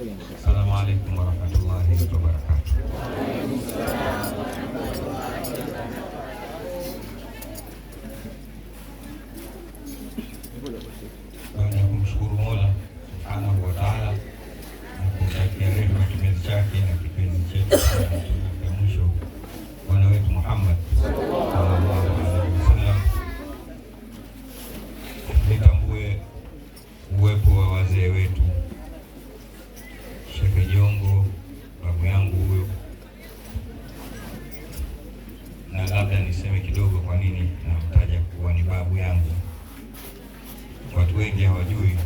Assalamu alaikum warahmatullahi wabarakatuh. Baada ya kumshukuru Mola Subhanahu wa Ta'ala na kumtakia rehema kipenzi chake na kipenzi chetu cha mwisho Bwana wetu Muhammad sallallahu alaihi wasallam, nitambue uwepo wa wazee wetu, Sheikh Jongo babu yangu huyo, na labda niseme kidogo kwa nini namtaja kuwa ni babu yangu. Watu wengi hawajui,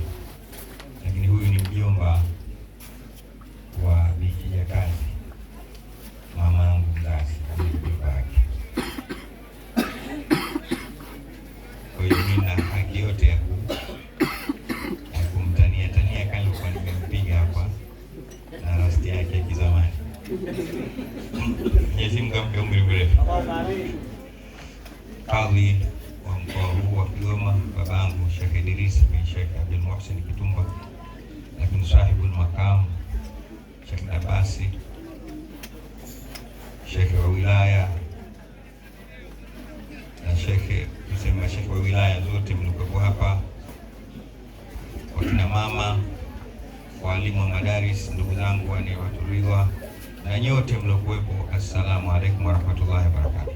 lakini huyu ni mjomba wa Bi Kijakazi, mama yangu mzazi, mjomba wake. Kwa hiyo mimi na haki yote ya kumtania tania kama kwa nimempiga hapa na rasti yake ya kizamani. Mwenyezi Mungu ampe umri mrefu. Kadhi wa mkoa huu wa Kigoma, babangu Sheikh Idris bin Sheikh Abdul Muhsin Kitumba, lakini sahibul maqam Sheikh Abasi, Sheikh wa wilaya na Sheikh wa wilaya zote mlikuwepo hapa, wakina mama, walimu wa madaris, ndugu zangu wanaohudhuriwa na nyote mliokuwepo, assalamu alaikum warahmatullahi wabarakatuh.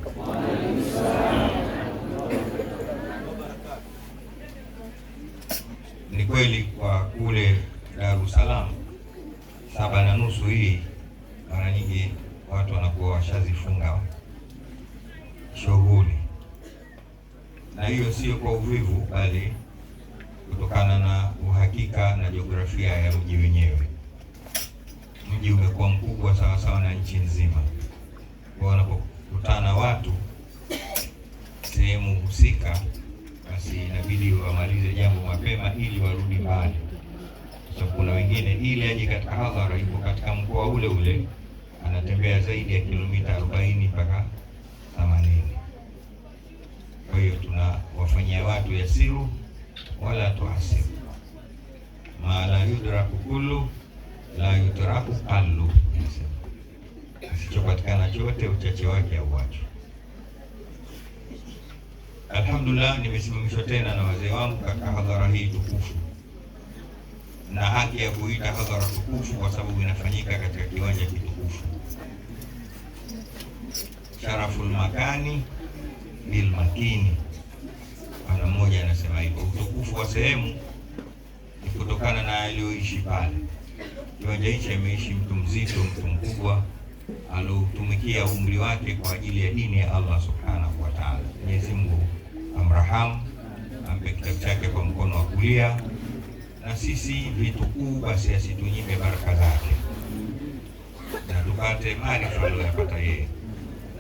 Ni kweli kwa kule Dar es Salaam 7:30 hii mara nyingi watu wanakuwa washazifunga shughuli, na hiyo sio kwa uvivu, bali kutokana na uhakika na jiografia ya mji wenyewe. Mji umekuwa mkubwa sawa sawa na nchi nzima, kwa wanapokutana watu sehemu husika, basi inabidi wamalize jambo mapema ili warudi mbali. So kuna wengine ili aje katika hadhara yuko katika mkoa ule ule anatembea zaidi ya kilomita 40 mpaka 80. Kwa hiyo tunawafanyia watu yasiru wala tuasiru, ma la yudraku kullu la yudraku qallu, kisichopatikana chote uchache wake auacho. Alhamdulillah, nimesimamishwa tena na wazee wangu katika hadhara hii tukufu, na haki ya kuita hadhara tukufu kwa sababu inafanyika katika kiwanja kitukufu. Sharaful makani bil makini, ana mmoja anasema hivyo. Utukufu wa sehemu ni kutokana na aliyoishi pale. Kiwanja hichi ameishi mtu mzito, mtu mkubwa aloutumikia umri wake kwa ajili ya dini ya Allah subhanahu wa ta'ala. Mwenyezi Mungu amrahamu, ampe kitabu chake kwa mkono wa kulia, na sisi vitukuu basi asitunyime baraka zake, na tupate maarifa aliyopata yeye,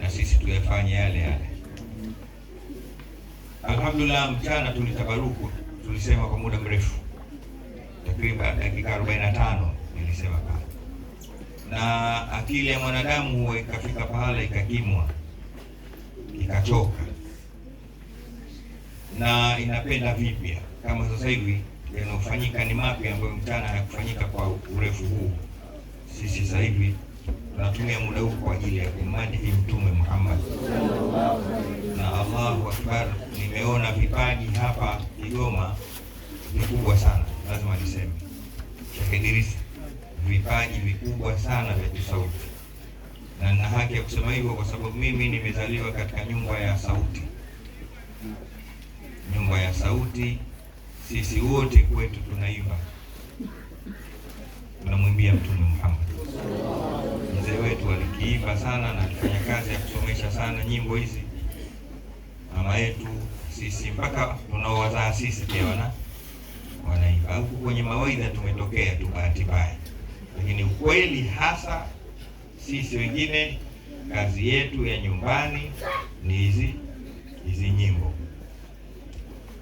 na sisi tuyafanye yale yale. Alhamdulillah, mchana tulitabaruku, tulisema kwa muda mrefu, takriban dakika 45 nilisema pale, na akili ya mwanadamu huwa ikafika pahala ikakimwa, ikachoka na inapenda vipya. Kama sasa hivi yanayofanyika ni mapya ambayo mchana hayakufanyika kwa urefu huu. Sisi sasa hivi tunatumia muda huu kwa ajili ya kumadihi Mtume Muhammad, na Allahu Akbar, nimeona vipaji hapa Kigoma vikubwa sana, lazima niseme Sheikh Idris, vipaji vikubwa sana vya kisauti, na nina haki ya kusema hivyo kwa sababu mimi nimezaliwa katika nyumba ya sauti. Nyumba ya sauti, sisi wote kwetu tunaimba, tunamwimbia Mtume Muhammad. Mzee wetu alikiimba sana na alifanya kazi ya kusomesha sana nyimbo hizi, mama yetu, sisi mpaka tunaowazaa sisi pia wanaimba. Huku kwenye mawaidha tumetokea tu bahati mbaya, lakini ukweli hasa sisi wengine kazi yetu ya nyumbani ni hizi nyimbo.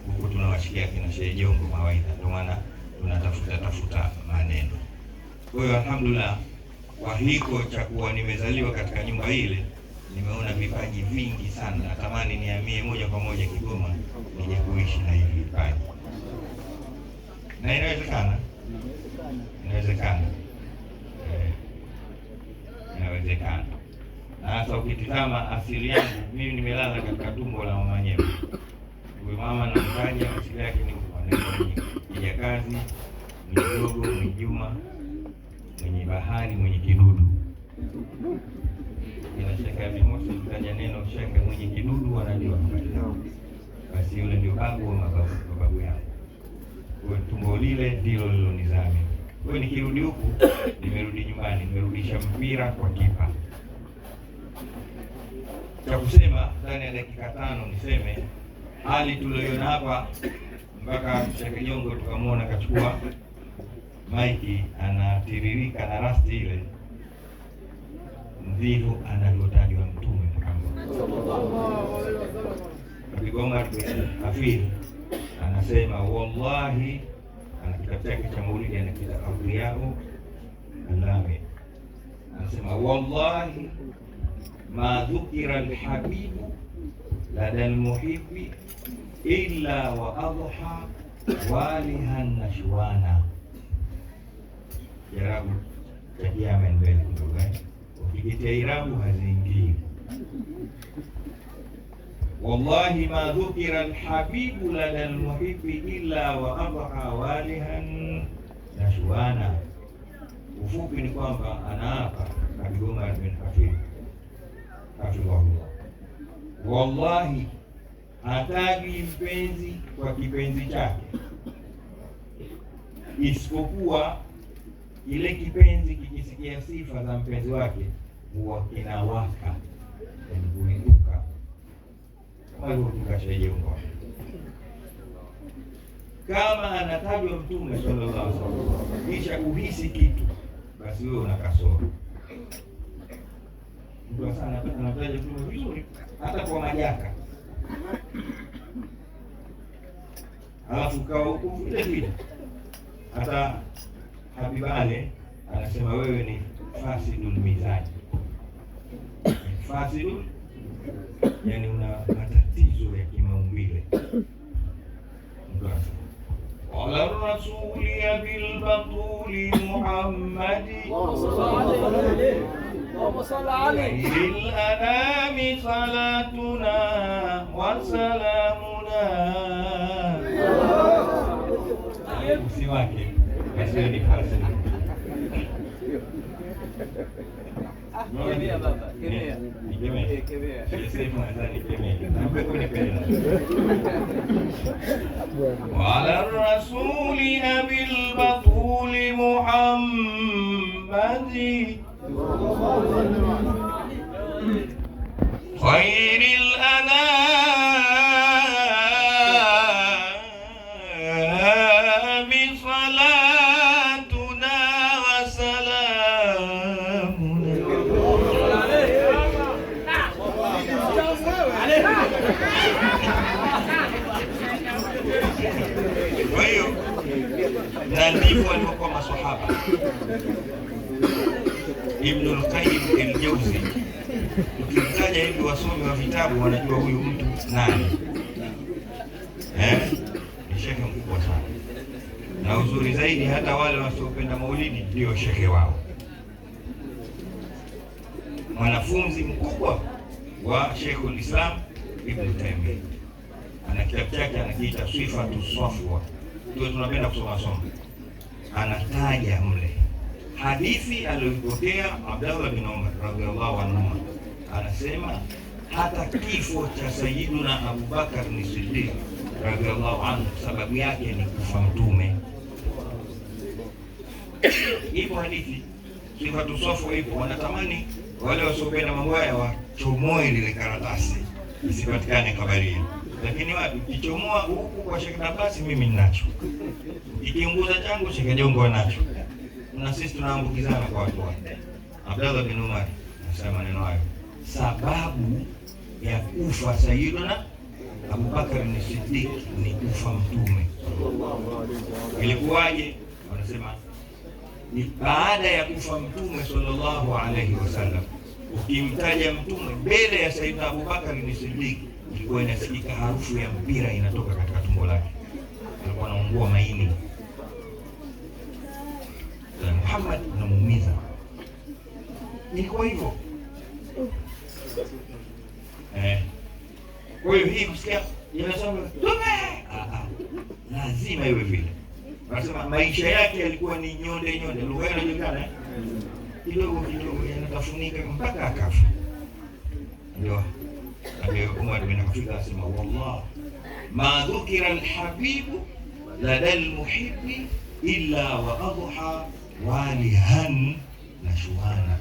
Huku tunawashikia kina Sheikh Jongo mawaidha, ndio maana tunatafuta maneno. Kwa hiyo alhamdulillah, kwa hiko cha kuwa nimezaliwa katika nyumba ile, nimeona vipaji vingi sana. Natamani nihamie moja kwa moja Kigoma nije kuishi na hivi vipaji, na inawezekana. Sasa ukitizama asili yangu mimi nimelala katika tumbo la mama yenyewe. Huyu mama namtaja asili yake ni Kijakazi, mwenye Dogo, mwenye Juma, mwenye Bahari, mwenye Kidudu. Inashaka vimosi kutaja neno shaka mwenye Kidudu wanajua. Basi yule ndio babu wa mababu yangu. Kwa tumbo lile ndilo lilonizame. Kwa nikirudi huku nimerudi nyumbani, nimerudisha mpira kwa kipa. Cha kusema ndani ya dakika 5 niseme hali tuliyoiona hapa mpaka Sheikh Jongo tukamwona kachukua maiki anatiririka na rasti ile, ndivyo anavyotajwa Mtume Muhammad sallallahu alaihi wasallam. Abigomar Hafidh anasema wallahi, ana kitabu chake cha Maulidi anakiita Awliyau Alami, anasema wallahi ma dhukira alhabibu lada almuhibbi illa wa adha walihan nashwana. Irabu cha Kiama mbele kidogo, ukijitia irabu haziingii. Wallahi ma dhukira alhabibu lada almuhibbi illa wa adha walihan nashwana. Ufupi ni kwamba anaapa Abigomar bin Hafidh hafidhahullah, wallahi hatagi mpenzi kwa kipenzi chake isipokuwa ile kipenzi kikisikia sifa za mpenzi wake huwa kinawaka na kuinuka kama hivyo tukashajenga. Kama anatajwa Mtume sallallahu alaihi wasallam kisha kuhisi kitu, basi wewe una kasoro. Ndio sana anataja Mtume vizuri hata kwa majaka, alafu kwa huko vile vile hata Habibale anasema wewe ni fasidul mizaji. Fasidul yani una matatizo ya kimaumbile. Ala rasuli bil batuli Muhammadi lil anami salatuna wa salamuna. Usi wake basi ni fasidul. Kemea baba, kemea. Kemea. Sema ndani kemea. Nampeni pena. Wala rasuli abil batuli Muhammadi khairil anami salatuna wa salamuna. Kwa hiyo na ndivyo walivyokuwa maswahaba. Ibn al-Qayyim al-Jawzi, ukimtaja hivi wasomi wa vitabu wanajua huyu mtu nani. Ni shekhe mkubwa sana, na uzuri zaidi hata wale wasiopenda maulidi ndio shekhe wao. Mwanafunzi mkubwa wa Sheikhul Islam Ibn Taymiyyah ana kitabu chake anakiita Sifatu Safwa. Ndio tunapenda kusoma. Anataja mle hadithi aliyopokea Abdullah bin Umar radhiallahu anhu, anasema hata kifo cha Sayyiduna Abu Bakar ni Siddiq radhiallahu anhu sababu yake ni kufa Mtume. Ipo hadithi Sifatu Safwa ipo, wanatamani wale wasiopenda mambo haya wachomoe lile karatasi isipatikane habari hiyo. Lakini wapi, kichomoa huku kwa Sheikh Abbas mimi ninacho, ikiunguza changu Sheikh Jongo anacho, na sisi tunaambukizana kwa watu wote. Abdullah bin Umar anasema maneno hayo, sababu ya kufa Sayyiduna Abu Bakar ni Siddiq ni kufa Mtume. Ilikuwaje? Wanasema ni baada ya kufa Mtume sallallahu alaihi wasallam, ukimtaja Mtume mbele ya Sayyidina Abu Bakar ni Siddiq, ilikuwa inasikika harufu ya mpira inatoka katika tumbo lake, alikuwa anaungua maini. Muhammad anamuumiza. Ilikuwa hivyo. Kwa hiyo hii kusikia inasema tume, lazima iwe vile. Wanasema maisha yake yalikuwa ni nyonde, lugha inajulikana kidogo yanatafunika mpaka akafa. Ndio Umar bin Affan asema, wallah ma dhukira alhabibu lada almuhibbi illa wa adha walihan na shuhana,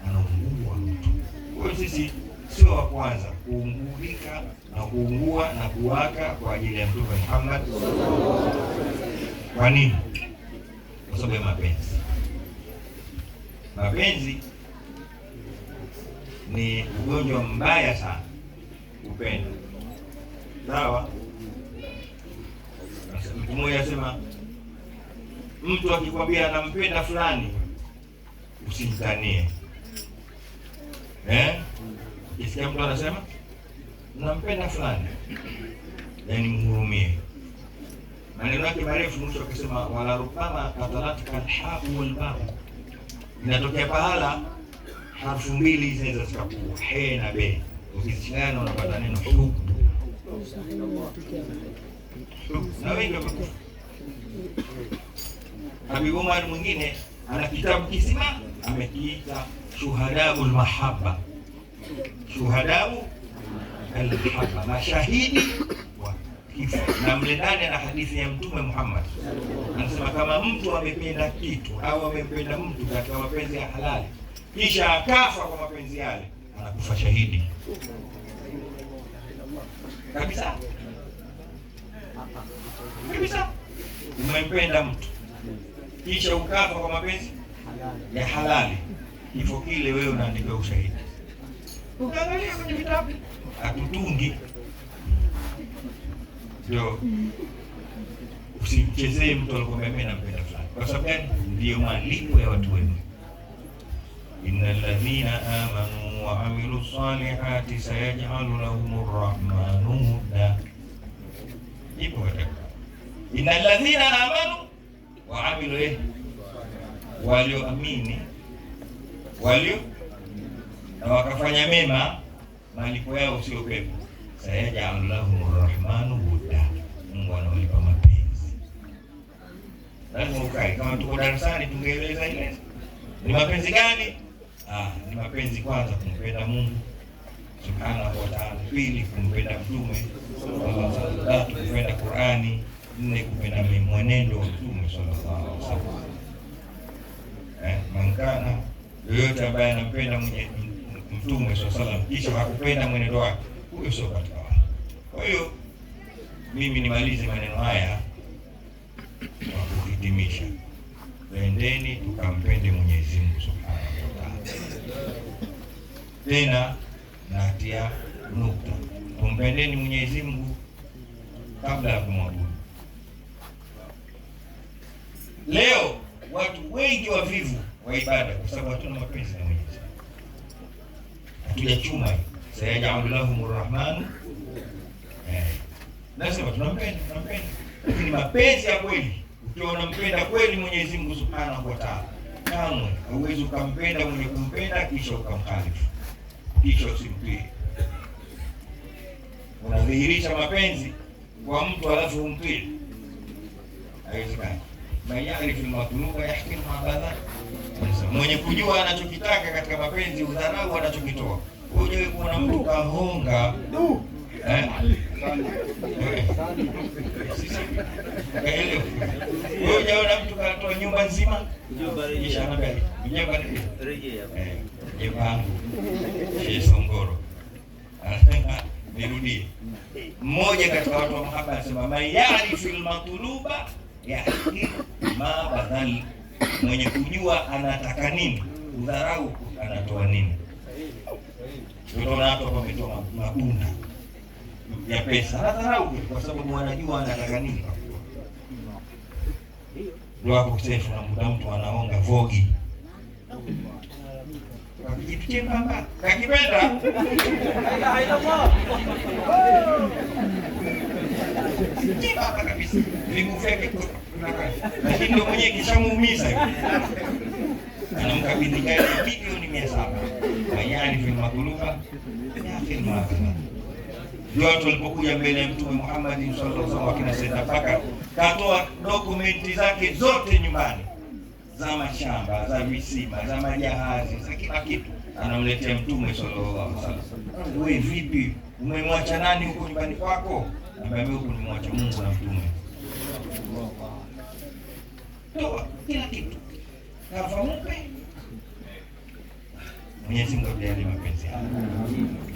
anaungua mtu. Kwa hiyo sisi sio wa kwanza kuungulika na kuungua na kuwaka kwa ajili ya Mtume Muhammad. Kwa nini? Kwa sababu ya mapenzi. Mapenzi ni ugonjwa mbaya sana. Upendo, sawa? Mtu mmoja anasema, mtu akikwambia anampenda fulani usimtanie. Kisikia mtu anasema nampenda fulani, yani mhurumie. Maneno yake marefu, mwisho akisema wala rubama katalatka alhaqu walbabu. Inatokea pahala harfu mbili zinaweza zikakuwa he na be, ukichanganya unapata neno hubu. Na wengi wamekufa. Habib Umar mwingine ana kitabu kisima amekiita Shuhadaul Mahabba. Shuhadaul Mahabba, mashahidi wa kifo. Na mle ndani na hadithi ya Mtume Muhammad anasema, kama mtu amependa kitu au amempenda mtu katika mapenzi ya halali kisha akafa kwa mapenzi yale, anakufa shahidi kabisa. Kabisa. Umempenda mtu kisha ukafa kwa mapenzi ya halali, kifo kile wewe unaandika ushahidi. Ukaangalia kwenye vitabu atutungi. Ndio usimchezee mtu alikwambia mimi nampenda fulani. Kwa sababu gani? Ndio malipo ya watu wema. Innal ladhina amanu wa amilu salihati sayaj'alu lahumur rahmanu wudda. Ipo katika innal ladhina amanu wa amilu walioamini na wakafanya mema, malipo yao sio pepo. Sayaj'alu lahumur rahmanu wudda. Mungu anawalipa mapenzi. Lazima ukae, kama tuko darasani tungeeleza ile ni mapenzi gani? Ni mapenzi kwanza kumpenda Mungu Subhanahu wa Ta'ala, pili kumpenda Mtume sallallahu alaihi wasallam, kupenda Qur'ani, nne kupenda mwenendo wa Mtume sallallahu alaihi wasallam. Mankana yoyote ambaye anampenda Mtume sallallahu alaihi wasallam kisha hakupenda mwenendo wake, huyo sio katika wale. Kwa hiyo mimi nimalize maneno haya kwa kuhitimisha. Pendeni tukampende Mwenyezi Mungu Subhanahu wa Ta'ala. Tena natia nukta, tumpendeni Mwenyezi Mungu kabla ya kumwabudu. Leo watu wengi wavivu wa ibada kwa sababu hatuna mapenzi na Mwenyezi Mungu. Hatujachuma sayaj'alu lahumur rahmanu. Nasema tunampenda. Lakini mapenzi ya kweli, ukiwa unampenda kweli Mwenyezi Mungu Subhanahu wa Ta'ala, kamwe hauwezi ukampenda mwenye kumpenda kisha ukamkhalifu, kisha usimtii. Unadhihirisha mapenzi kwa mtu alafu umtii, haiwezekani. Mayari fil matluba yahkimu abada. Mwenye kujua anachokitaka katika mapenzi udharau anachokitoa. Uje kuona mtu kahonga wewe unaona mtu katoa nyumba nzima kisha anambia nyumba rejea jepangu Songoro. Nirudie, mmoja katika watu wa mahaba anasema mayari fil matluba yahkimu ma badal. Mwenye kujua anataka nini udharau anatoa nini. Tunaona hapa wametoa mabunda ya pesa, anadharau kwa sababu wanajua anataka nini. Ndio hapo sefu na muda mtu anaonga vogi kipitie pamba kakipenda kipapa kabisa vikufeke, lakini ndio mwenye kishamuumiza anamkabidhi gari bilioni 700 mayani ya'rifu al-maqluba ya akhi al-maqluba. Ndio watu walipokuja mbele ya Mtume Muhammad sallallahu alaihi wasallam, wakina Sayyidina Bakar katoa dokumenti zake zote nyumbani, za mashamba, za visima, za majahazi, za kila kitu, anamletea Mtume sallallahu alaihi wasallam. Wewe vipi, umemwacha nani huko nyumbani kwako? Ambaye huko nimemwacha Mungu na Mtume. Toa kila kitu, kafamupe. Mwenyezi Mungu ndiye mapenzi haya.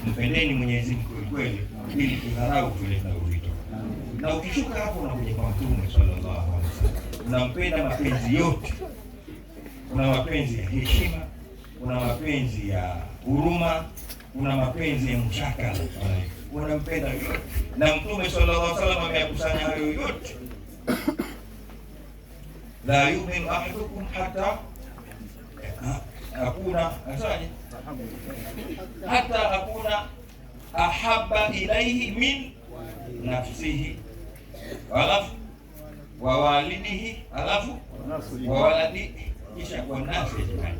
Mpendeni Mwenyezi Mungu kweli, ili kudharau vile tunavyotoka. Na ukishuka hapo unakuja kwa Mtume sallallahu alaihi wasallam, unampenda mapenzi yote. Kuna mapenzi ya heshima, kuna mapenzi ya huruma, kuna mapenzi ya mshakala. Unampenda yote. Na Mtume sallallahu alaihi wasallam ameyakusanya hayo yote. La yu'minu ahadukum hatta hakuna asaje hata hakuna ahabba ilaihi min nafsihi alafu wa walidihi alafu wa waladi kisha kwa nafsi jamani.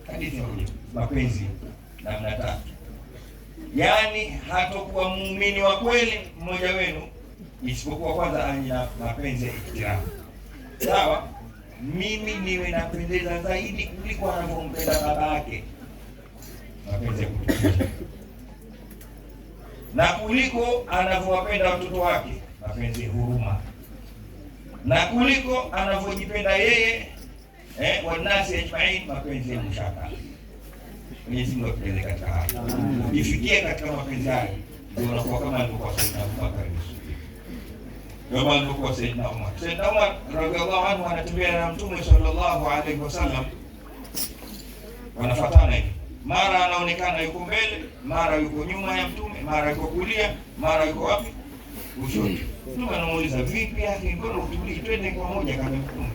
Hadithi moja, mapenzi namna tatu. Yaani hatakuwa muumini wa kweli mmoja wenu isipokuwa kwanza ana mapenzi ya ikhtiramu. Sawa? Mimi niwe napendeza zaidi kuliko anavyompenda baba yake, mapenzi ya kutukuza, na kuliko anavyowapenda watoto wake, mapenzi ya huruma, na kuliko anavyojipenda yeye wanasi ajmain, mapenzi ya mshaka. Mwenyezi Mungu atupende katika haya. Ukifikia katika mapenzi haya ndio unakuwa kama alivyokuwa Sayyidina Abubakar, kama alivyokuwa Sayyidina Umar. Sayyidina Umar radhiallahu anhu anatembea na Mtume sallallahu alaihi wasallam, wanafuatana hivi, mara anaonekana yuko mbele, mara yuko nyuma ya Mtume, mara yuko kulia, mara yuko wapi? Kushoto. Mtume anamuuliza, vipi yake, mbona utulii, twende kwa moja kama Mtume?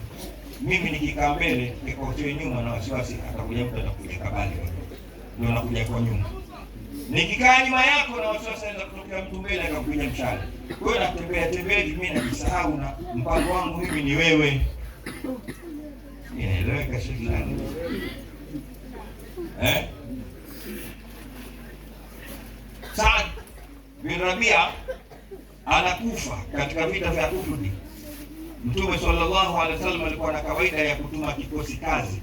Mimi nikikaa mbele nikotoe nyuma na wasiwasi atakuja mtu atakuja kabali, ndio anakuja kwa nyuma. Nikikaa nyuma yako na wasiwasi anaweza kutokea mtu mbele akakuja mshale. Wewe unatembea tembea, mimi najisahau na mpango wangu mimi ni wewe. Inaeleweka shetani? Saad bin Rabia anakufa katika vita vya Uhud. Mtume sallallahu alaihi wasallam alikuwa na kawaida ya kutuma kikosi kazi.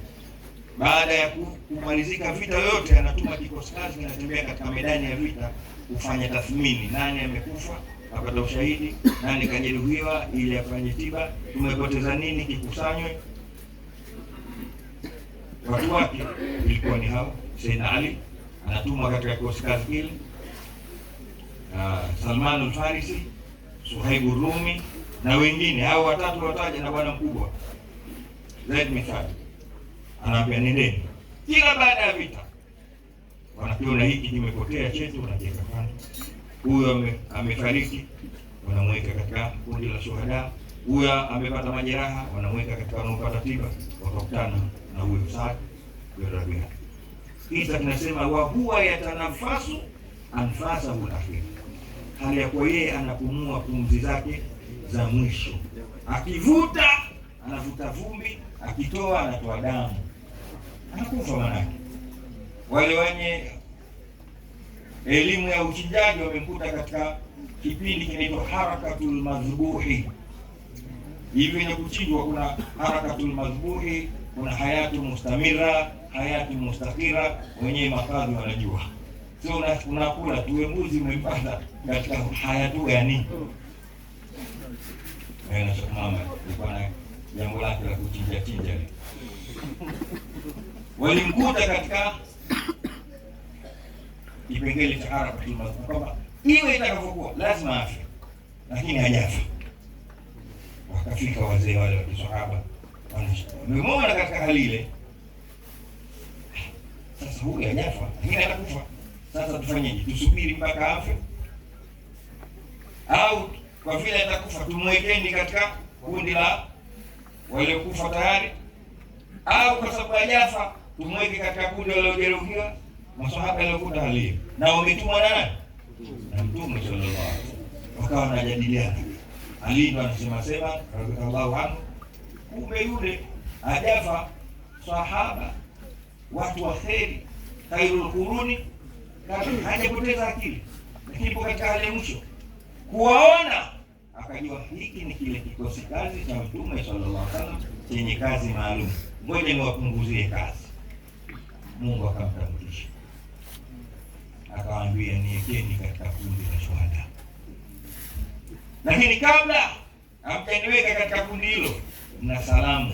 Baada ya kumalizika vita yote, anatuma kikosi kazi kinatembea katika medani ya vita kufanya tathmini, nani amekufa apata ushahidi, nani kajeruhiwa ili afanye tiba, tumepoteza nini kikusanywe. Watu wake ilikuwa ni hao. Sayyidina Ali anatumwa katika kikosi kazi kile, Salman al-Farisi, Suhaib al-Rumi na wengine. Hao watatu wataja na bwana mkubwa Zaid bin Thabit, anaambia nendeni. Kila baada ya vita wanakiona hiki kimepotea chetu, wanacheka sana, huyo amefariki, wanamweka katika kundi la shuhada, huyo amepata majeraha, wanamweka katika wanaopata tiba. Wakakutana na huyo Saad bin Rabia. Kisa kinasema wa huwa yatanafasu anfasahu al-akhir, hali ya kuwa yeye anapumua pumzi zake za mwisho, akivuta anavuta vumbi, akitoa anatoa damu, anakufa. Manake wale wenye elimu ya uchinjaji wamemkuta katika kipindi kinaitwa harakatul madhbuhi. Hivi wenye kuchinjwa kuna harakatul madhbuhi, kuna hayatu mustamira, hayatu mustakira, wenyewe makazi wanajua. Sio unakula tu mbuzi umempata katika hayatu gani? Na mama alikuwa na jambo lake la kuchinja chinja. Walimkuta katika kipengele cha harakatul madhbuhi kwamba iwe itakavyokuwa lazima afe, lakini hajafa. Wakafika wazee wale wa kisahaba, wamemwona katika hali ile. Sasa huyu hajafa, lakini atakufa. Sasa tufanyeje? Tusubiri mpaka afe, au kwa vile atakufa tumwekeni katika kundi la wale kufa tayari, au kwa sababu hajafa tumweke katika kundi wale waliojeruhiwa? Masahaba waliokuta hali hiyo na wametumwa na nani? Na Mtume sallallahu alaihi wasallam. Wakawa wanajadiliana. Ali ndo anasema radhiallahu anhu, kumbe yule hajafa, sahaba watu wa kheri, khairul quruni, hajapoteza akili, lakini ipo katika hali ya mwisho kuwaona, akajua hiki ni kile kikosi kazi cha Mtume sallallahu alaihi wasallam chenye kazi maalum, ngoja niwapunguzie kazi. Mungu akamtambulisha, akawaambia niwekeni katika kundi la shuhada, lakini kabla hamjaniweka katika kundi hilo, mna salamu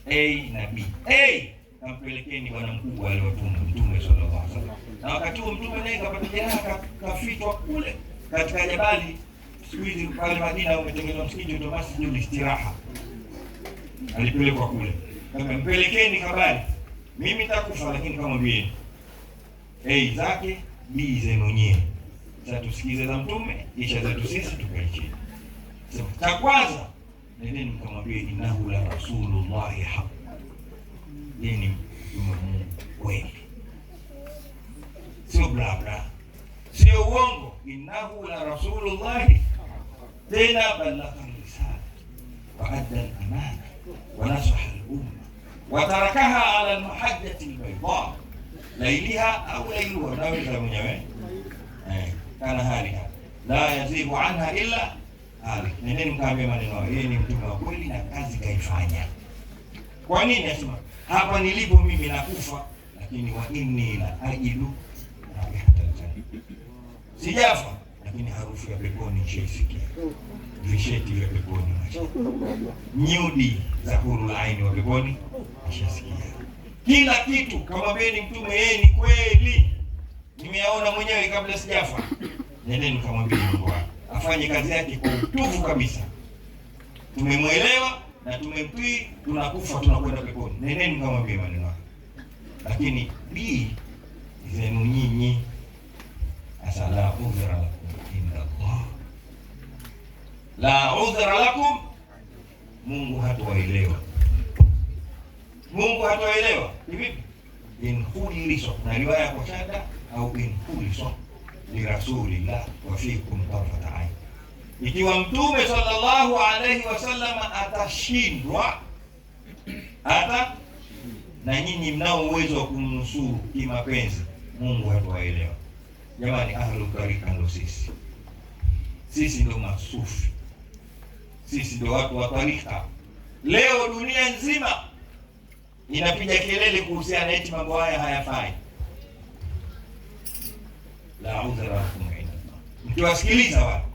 A na B. A kampelekeni bwana mkubwa aliotuma Mtume sallallahu alaihi wasallam, na wakati huo Mtume naye kapata jeraha, kafitwa kule katika jabali. Siku hizi pale Madina umetengenezwa msikiti ndio Masjidul Istiraha, alipelekwa kule, kampelekeni habari, mimi nitakufa, lakini kama mbieni A zake, B zenu nyie. Sasa tusikize za Mtume, kisha zetu sisi tukae chini. Cha kwanza nendeni mkamwambie innahu la rasulullahi haq, yeye ni mtume wa Mungu kweli, sio bla bla, sio uongo. Innahu la rasulullahi, tena balagha risala wa adda al-amana wa nasaha al-umma wa tarakaha ala al-mahajjati al-bayda lailiha au lailuha, naweza mwenyewe kana haliha la yazibu anha illa hali. Nendeni mkaambia maneno, yeye ni mtume wa kweli na kazi kaifanya. Kwa nini asema hapa nilipo mimi nakufa, lakini wa inni la ajidu raihatan janna, sijafa lakini harufu ya peponi nishasikia, visheti vya peponi nyudi za hurul aini wa peponi nishasikia, kila kitu. Kama beni mtume yeye ni kweli, nimeaona mwenyewe kabla sijafa. Nendeni mkamwambie Mungu afanye kazi yake kwa utufu kabisa, tumemwelewa na tumemtii, tunakufa tunakwenda peponi. Nendeni mkamwambie maneno haya. Lakini B zenu nyinyi, asala udhra lakum inda Allah, la udhra lakum, Mungu hatuwaelewa. Mungu hatuwaelewa hivi. In huliso na riwaya kwa shada au in huliso li rasulillah wa fikum tarfat ain, ikiwa Mtume sallallahu alaihi wasallam atashindwa, hata na nyinyi mnao uwezo wa kumnusuru kimapenzi, Mungu hatuwaelewa. Jamani, ahlul tarika ndo sisi ndo masufi, sisi ndo watu wa tarika. Leo dunia nzima inapiga kelele kuhusiana eti mambo haya hayafai. La udhra lakum inda Allah, mkiwasikiliza watu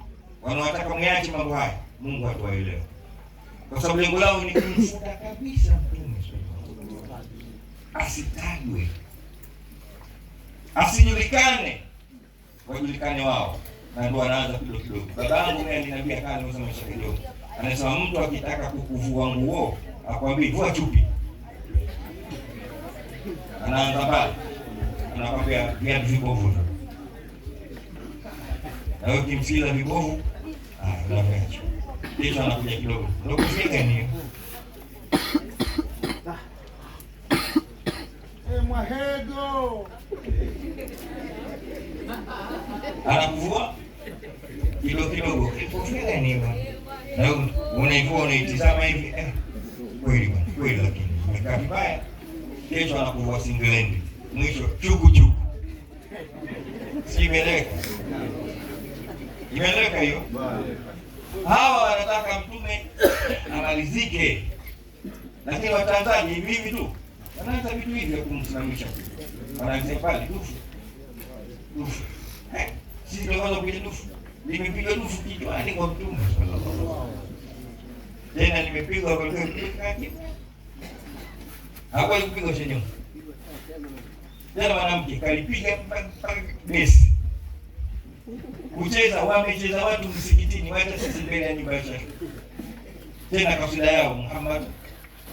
wanaotaka mwache mambo haya, Mungu hatuwaelewa, kwa sababu lengo lao ni kumfuta kabisa Mtume asitajwe, asijulikane, wajulikane wao, na ndio wanaanza kidogo kidogo. Babangu mimi aliniambia kana kusema kidogo, anasema mtu akitaka kukuvua nguo akwambie vua chupi, anaanza pale, anakwambia viatu vibovu, na wewe kimsikiza vibovu unafanya kisha anakuja kidogo ndio kufika ni mwahego, anakuvua kidogo kidogo kufika ni na unaivua unaitazama hivi kweli bwana kweli, lakini umekaa vibaya. Kesho anakuvua singlendi, mwisho chuku chuku, si imeleka hiyo. Hawa wanataka Mtume amalizike, lakini Watanzania hivi hivi tu wanaanza vitu hivi vya kumsimamisha, wanaanza pale dufu. Sisi tunaweza kupiga dufu, nimepiga dufu kichwani kwa Mtume sallallahu alaihi wasallam, tena nimepiga kwa kaki hapo, alipigwa shenyo tena, mwanamke kalipiga mpaka besi. Kucheza wamecheza watu msikitini, wacha sisi mbele ya nyumba yake. Tena kasida yao Muhammad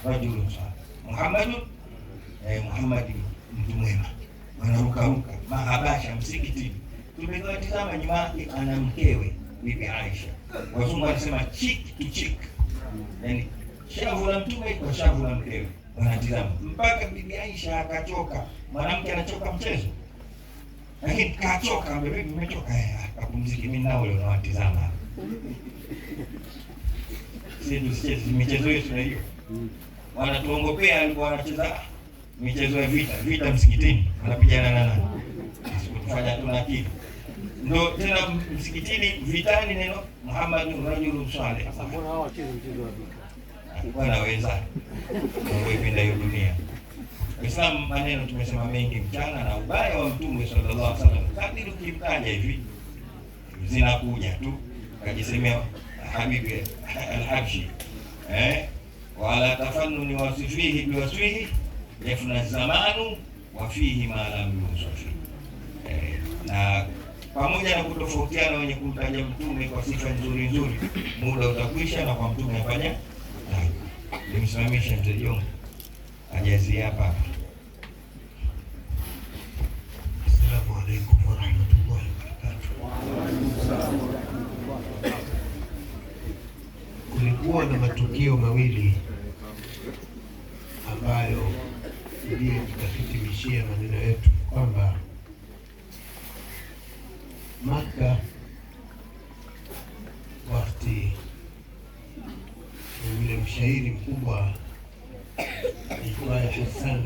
rajulun salih, Muhammad mtu mwema, wanaruka mahabasha msikitini. Tumewatazama nyuma yake ana mkewe Bibi Aisha, wazungu wanasema cheek to cheek, yani shavu la Mtume kwa shavu la mkewe, wanatazama mpaka Bibi Aisha akachoka. Mwanamke anachoka mchezo, lakini kachoka, mbele nimechoka, akapumziki. Mimi nao leo nawatazama, sisi tusicheze michezo yetu na hiyo, wanatuongopea. Alikuwa anacheza michezo ya vita msikitini, wanapigana na nani? Kufanya tuna akili ndo tena msikitini, vitani neno Muhammad rajulun salih. Sasa mbona hao wacheze mchezo wa vita? Wanaweza kuipenda hiyo dunia. Uislamu maneno tumesema mengi mchana, na ubaya wa Mtume sallallahu alaihi wasallam kadri ukimtaja hivi zinakuja tu, kajisemea habibi al-Habshi wala tafannuni wasifihi biwasfihi yafna zamanu wa fihi ma lam yusafi. Na pamoja na kutofautiana wenye kumtaja Mtume kwa sifa nzuri nzuri, muda utakwisha na kwa Mtume afanya nimsimamishe mzee Jongo ajazie hapa. Assalamu alaykum wa rahmatullahi wa barakatuh. Kulikuwa na matukio mawili ambayo ndiyo tutahitimishia maneno yetu kwamba Maka wakati yule mshairi mkubwa aitwaye Hassan